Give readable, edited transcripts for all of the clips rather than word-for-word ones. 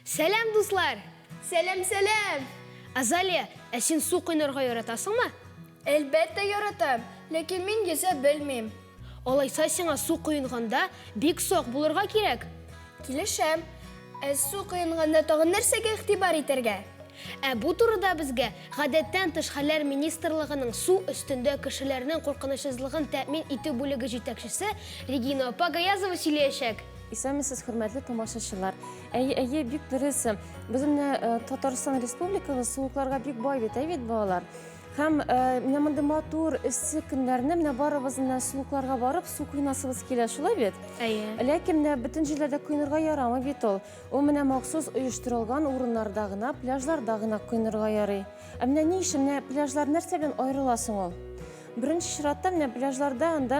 Сәлем, дуслар! Сәлем! Азалия, сен су құйнырға яратасыңмы? Әлбәттә яратам, ләкин мин yüзә белмим. Олайса сиңа су құйынғанда бик соқ булырга кирәк. Килешәм. Су құйынганда тагын нәрсәгә игътибар итәргә? Бу турыда безгә гадәттән тыш хәлләр министрлыгының су өстендә кешеләрнең куркынычсызлыгын тәэмин итү бүлеге җитәкчесе Регина Гаязова сөйләячәк. Исәмисез, хөрмәтле тамашачылар. Әйе, бик дөрес. Безнең Татарстан Республикабыз суыкларга бик бай бит балалар. Һәм менә монда матур эссе көннәрне менә барыбызны суыкларга барып су куйнасыбыз килә, шулай бит? Ләкин менә бөтен җирләрдә куйнырга ярамый бит ул. Ул менә махсус оештырылган урыннарда гына, пляжларда гына куйнырга ярый. Менә ни өчен пляжлар нәрсә белән аерыла соң ул? Беренче чиратта менә пляжларда анда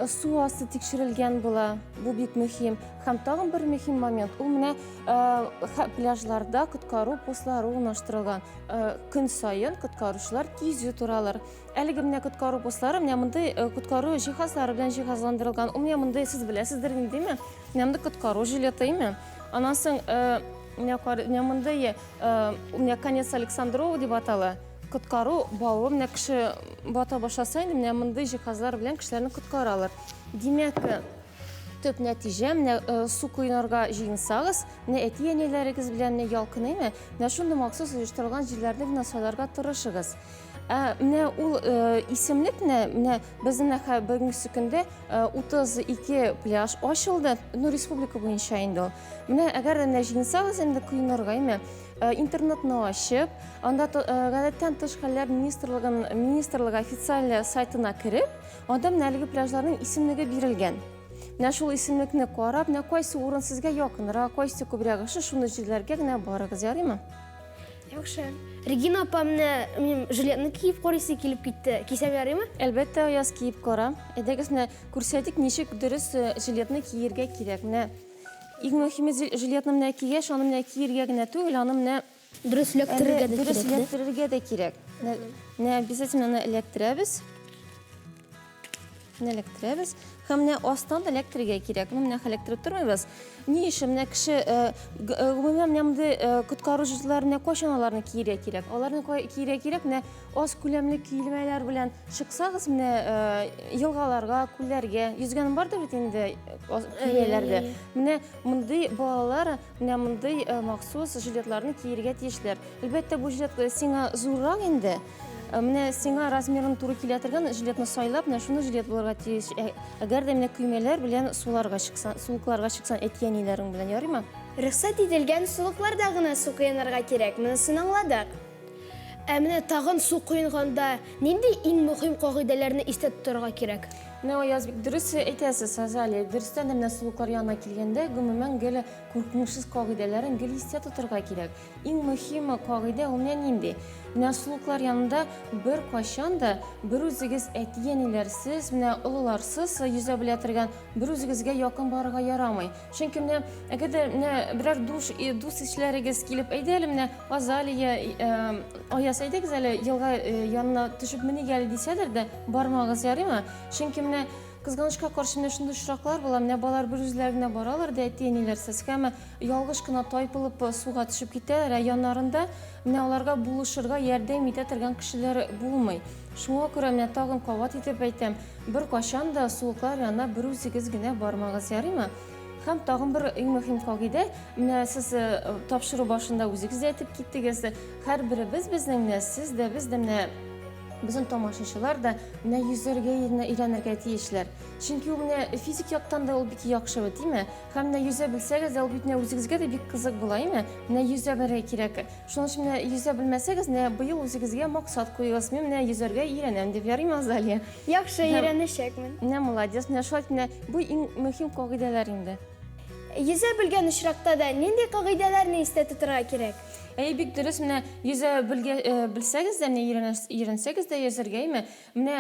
су асты тикшерелгән була. Бу бик мөһим. Һәм тагын бер мөһим момент. Ул менә пляжларда коткару постлары урнаштырылган. Көн сайын коткаручылар кизү туралар. Әлеге менә коткару постлары менә мондай коткару җиһазлары белән җиһазландырылган. Ул менә мондай сез беләсездер инде, менә монда коткару жилеты име. Аннан соң менә мондай менә конец Александрова дип атала. Коткару бауы менә кеше бата башласа инде менә мондай җиһазлар белән кешеләрне коткаралар. Димәк, төп нәтиҗә менә су куйнарга җыенсагыз, менә әти-әниләрегез белән ялкынымы, менә шундый махсус оештырылган җирләрне генә сайларга тырышыгыз. Менә ул исемлек менә безнең бүгенге көндә 32 пляж ачылды, республика буенча инде. Менә әгәр менә җыенсагыз инде куйнарга интернетны ачып, анда гадәттән тыш хәлләр министрлыгы официаль сайтына кереп, анда менә әлеге пляжларның исемлеге бирелгән. Менә шул исемлекне карап, менә кайсы урын сезгә якынрак, кайсы күбрәк шуны җирләргә генә барыгыз, ярыймы? Яхшы. Регина апа менә жилетны киеп карыйсы килеп китте. Кисәм ярыймы? Әлбәттә, аяз киеп карам. Әйдәгез менә күрсәтик, ничек дөрес жилетны киергә кирәк. Менә иң мөһиме жилетны менә кигәч, аны менә киергә генә түгел, аны менә Дөрес эләктерергә дә кирәк. Менә обязательно эләктерәбез. Менә эләктерәбез. Һәм менә астан да эләктерергә кирәк. Менә эләктереп тормыйбыз. Ни өчен менә кеше гомумән мондай коткаручыларны кайчан аларны киергә кирәк? Аларны киергә кирәк менә аз күләмле киемнәр белән чыксагыз, менә елгаларга, күлләргә йөзгән бардыр бит инде киемнәрдә. Менә мондай балалар менә мондай махсус жилетларны киергә тиешләр. Әлбәттә, бу жилет сиңа зуррак инде. Менә сиңа размерын туры килә торган жилетны сайлап, менә шуны жилет булырга тиеш. Әгәр дә менә көймәләр белән суларга чыксан, суыкларга чыксан, әти-әниләрең белән ярыймы? Рөхсәт ителгән суыкларда гына су куйнарга кирәк. Монысын аңладык. Менә тагын су куйынганда нинди иң мөһим кагыйдәләрне истә тотарга кирәк? Менә аяз бик дөрес әйтәсез, Азалия. Дөрестән менә суыклар янына килгәндә, гомумән гел куркынычсыз кагыйдәләрен гел истә тотарга кирәк. Иң мөһим кагыйдә ул нинди? Менә суыклар янында бер кашан да бер үзегез әти-әниләрсез, менә олыларсыз йөзә белә торган бер үзегезгә якын барырга ярамый. Чөнки менә әгәр менә берәр дус ишләрегез килеп әйдәле, менә Азалия, аяз әйдәгез әле елга янына төшеп менигә дисәләр дә бармагыз, ярыймы? Чөнки менә кызганычка каршы менә шундый очраклар була, менә балалар бер үзләренә баралар да әти-әниләрсез, һәм ялгыш кына тайпылып суга төшеп китәләр, яннарында менә аларга булышырга, ярдәм итә торган кешеләр булмый. Шуңа күрә менә тагын кабат итеп әйтәм, бер кашан да суыклар янына бер үзегез генә бармагыз, ярыймы? Һәм тагын бер иң мөһим кагыйдә, менә сез тапшыру башында үзегез әйтеп киттегез, һәрберебез безнең менә сез дә, без дә менә безнең тамашачылар да менә йөзәргә өйрәнергә тиешләр. Чөнки ул менә физик яктан да ул бик яхшы бит, име? Һәм менә йөзә белсәгез, ул бит менә үзегезгә дә бик кызык була, име? Менә йөзә белергә кирәк. Шуның өчен менә йөзә белмәсәгез, менә быел үзегезгә максат куйыгыз. Мин менә йөзәргә өйрәнәм дип ярыймы, Азалия? Яхшы, өйрәнәчәкмен. Менә молодец, менә шулай менә бу иң мөһим кагыйдәләр инде. Йөзә белгән очракта да нинди кагыйдәләрне истә тотарга кирәк? Бик дөрес, менә йөзә белсәгез дә, менә өйрәнсәгез дә йөзәргә, менә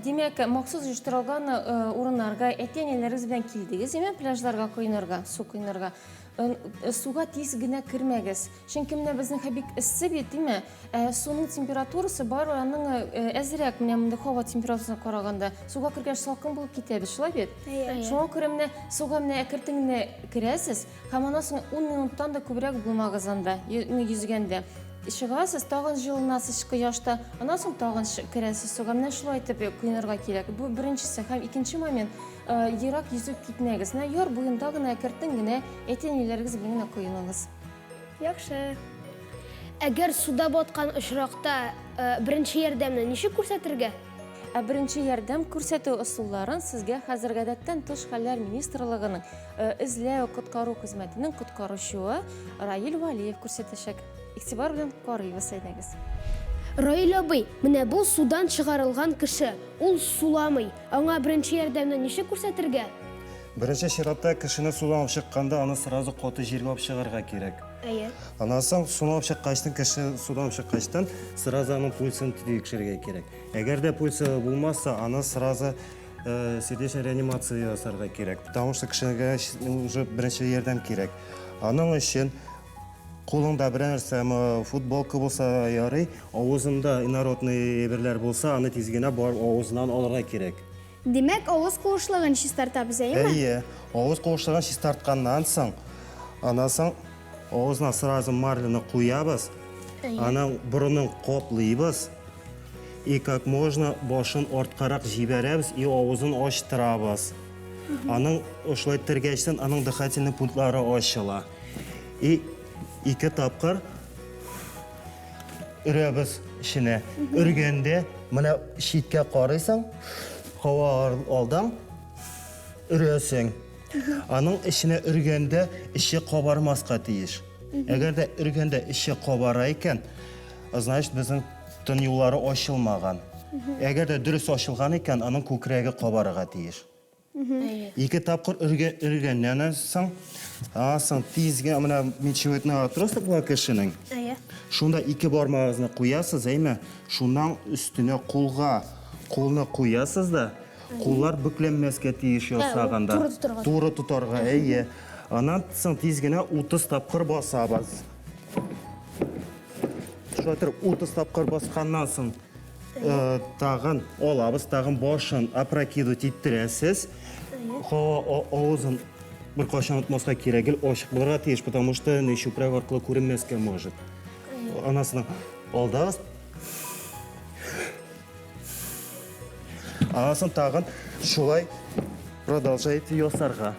димәк, махсус оештырылган урыннарга әти-әниләрегез белән килдегез, пляжларга куйнарга, су куйнарга. суга тиз генә кермәгез. Чөнки менә безнең бик эссе бит, димме? Суның температурасы бар, аның әзрәк менә монда һава температурасына караганда суга кергәч салкын булып китәбез, шулай бит? Шуңа күрә менә суга менә әкертен генә керәсез, һәм аннан соң 10 минуттан да күбрәк булмагыз анда, йөзгәндә. Чыгасыз, тагын җылынасыз кояшта, аннан соң тагын керәсез суга. Менә шулай итеп куенырга кирәк. Бу беренчесе. Һәм икенче момент, ерак йөзеп китмәгез. Менә яр буенда гына әкертен генә әтәниләрегез белән генә куеныңыз. Яхшы. Әгәр суда баткан очракта беренче ярдәмне ничек күрсәтергә? Беренче ярдәм күрсәтү ысулларын сезгә хәзер гадәттән тыш хәлләр министрлыгының эзләү коткару хезмәтенең коткаручысы Раил Валиев күрсәтәчәк. Игътибар белән карыйбыз, әйдәгез. Раил абый, менә бу судан чыгарылган кеше, ул суламый. Аңа беренче ярдәмне ничек күрсәтергә? Беренче чиратта кешене судан алып чыкканда, аны сразу коты җиргә алып чыгарга кирәк. Әйе. Аннан соң судан алып чыккачтан кеше судан алып чыккачтан сразу аның пульсын тикшерергә кирәк. Әгәр дә пульсы булмаса, аны сразу сердечная реанимация ясарга кирәк. Потому что кешегә уже беренче ярдәм кирәк. Аның өчен кулыңда бер нәрсә, футболка булса ярый, авызында инородный әйберләр булса, аны тиз генә барып авызыннан алырга кирәк. Димәк, авыз куышлыгын чистартабыз, әйеме? Әйе, авыз куышлыгын чистартканнан соң, аннан соң авызына сразу марлины куябыз, аның борынын коплыйбыз, и как можно башын арткарак җибәрәбез, и авызын ачтырабыз. Аның ошылай тергәчтән аның дыхательный пунктлары ачыла. И 2 тапкыр өрәбез эченә. Өргәндә менә шиткә карыйсың, һава алдан өрәсең. Аның эченә өргәндә эче кабармаска тиеш. Әгәр дә өргәндә эче кабара икән, значит безнең тын юллары ачылмаган. Әгәр дә дөрес ачылган икән, аның күкрәге кабарга тиеш. 2 тапкыр өргәннән соң, тизгә менә мечевитный отростокла кешенең. Шунда 2 бармагызны куясыз, әйме? Шуннан өстенә кулны куясыз да, куллар бүкләнмәскә тиеш ясаганда. Туры тотарга, әйе. Аннан соң тиз генә 30 тапкыр басабыз. Шулай 30 тапкыр басканнан соң тагын алабыз, тагын башын опрокидывать иттерәсез. Авызын bir кашан отмаска кирәк, ачык булырга тиеш, потому что нечупрак аркылы күренмәскә может. Анасының алдагыз. Анасын тагын шулай продолжайте ясарга.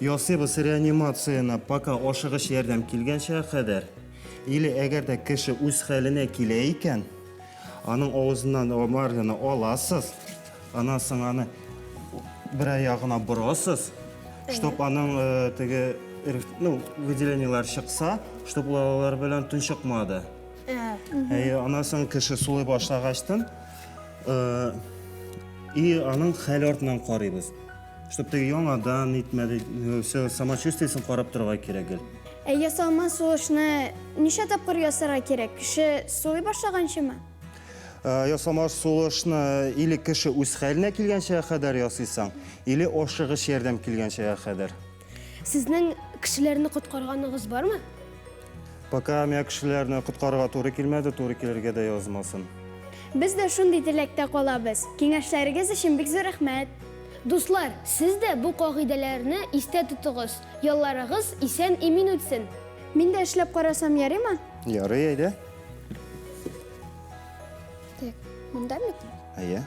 Ясыйбыз реанимацияны пока ашыгыч ярдәм килгәнчә кадәр. Или әгәр дә кеше үз хәленә килә икән, аның авызыннан марлины аласыз, аннан соң аны бер аягына борасыз, чтоб аның теге выделениялар чыкса, чтоб алар белән тончыкмады. Аннан соң кеше сулый башлагачтан, и аның хәл артыннан карыйбыз. Чтоб теге яңадан итмәде, самочувствиесен карап торырга кирәк. Ясалма сулышны ничә тапкыр ясарга кирәк? Кеше сулый башлаганчымы? Ясалма сулышны или кеше үз хәленә килгәнчә кадәр ясыйсың, или ашыгыч ярдәм килгәнчә кадәр. Сезнең кешеләрне коткарганыгыз бармы? Пока мен кешеләрне коткарырга туры килмәде, туры килергә дә язмасын. Без дә шундый теләктә калабыз. Киңәшләрегез өчен бик зур рәхмәт. Дуслар, сез дә бу кагыйдәләрне истә тотыгыз. Ялларыгыз исән имин үтсен. Мин дә эшләп карасам ярыймы? Ярый, әйдә. Так, монда бит. Әйе.